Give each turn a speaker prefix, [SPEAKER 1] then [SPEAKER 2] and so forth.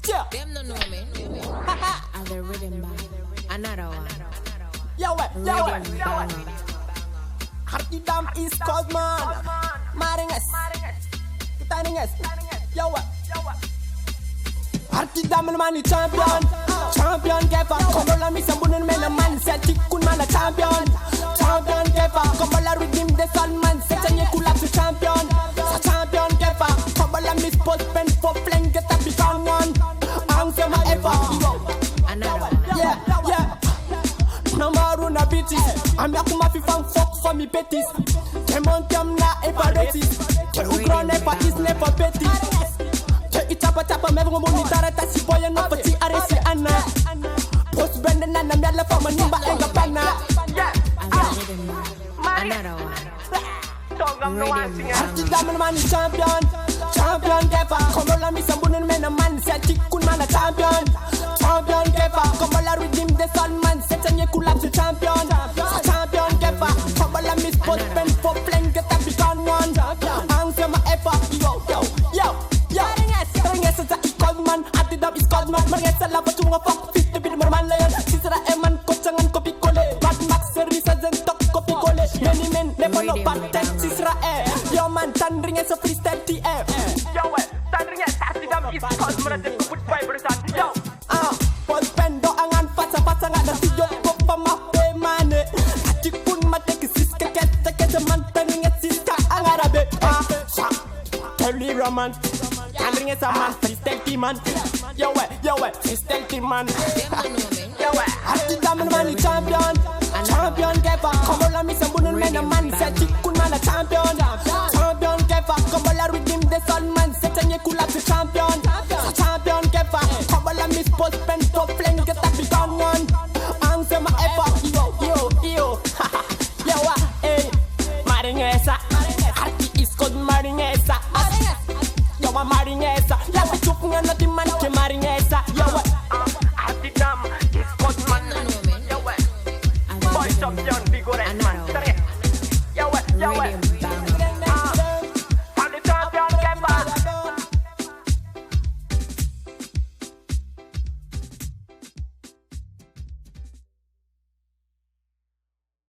[SPEAKER 1] Yeah.
[SPEAKER 2] Them don't know me. I'm the rhythm band. Another one.
[SPEAKER 1] Yo,
[SPEAKER 2] Rhythm banger.
[SPEAKER 1] Harti dam is called man. Maringes. Kita ninges. Yo, Harti dam man champion. Champion kepa. Kombola mi sambunan mena man. Celtic kun man a champion. Champion kepa. Kombola rhythm de son man. Setanye kulap to champion. Sa champion kepa. Kombola mi post pen for playing get up become one. Ang sema ever.
[SPEAKER 2] Another one.
[SPEAKER 1] Yeah. Namaru na bitches. I'm ya kuma fi fan fuck for me betis. Kemon kem na eparetis. Ke ukron epatis never betis. Ke itapa mevo ngomoni tarata si boya no pati aresi ana. Post bende na na mela fa manimba enga bana.
[SPEAKER 2] I'm the rhythm band. Another one. Rhythm
[SPEAKER 1] Harti
[SPEAKER 2] banger.
[SPEAKER 1] daman man champion. Champion kepa. Kombola mi sambunan mena man. Celtic kun man a champion. Champion kepa. Kombola rhythm de son man. Setanye kulap to champion. Champion kepa. Kombola mi post pen for playing get up become one. Ang sema epa. Yo. Ringes sa ikod man. Harti dam is called man. Maringes sa lava to mga fuck fit. Tibid marman layan. Sisra eman kochangan kopi kole. Bad max service zen tok kopi kole. Many men never know bad tech. Sisra yo man tan ringes sa freestyle TF.
[SPEAKER 3] Tan ringes Harti dam is called man. Dem ko put vibration. Yo.
[SPEAKER 1] Pon pendo angan pasa nga da siyo ko pa mape mane. Hati kun mateke siska kete man tan ringes siska ang arabe. Kelly Roman. Tan ringes a man freestyle team man. Yo freestyle team man.
[SPEAKER 2] Them don't know me.
[SPEAKER 1] Harti daman man champion. Champion kepa. Kombola mi sambunan mena man. Celtic kun man a champion. Champion kepa. Kombola rhythm de son man. Setanye kulap to champion. Champion kepa. Kombola mi post pen for playing get up become one. Ang sema epa. Yo. Yo, Maringesa.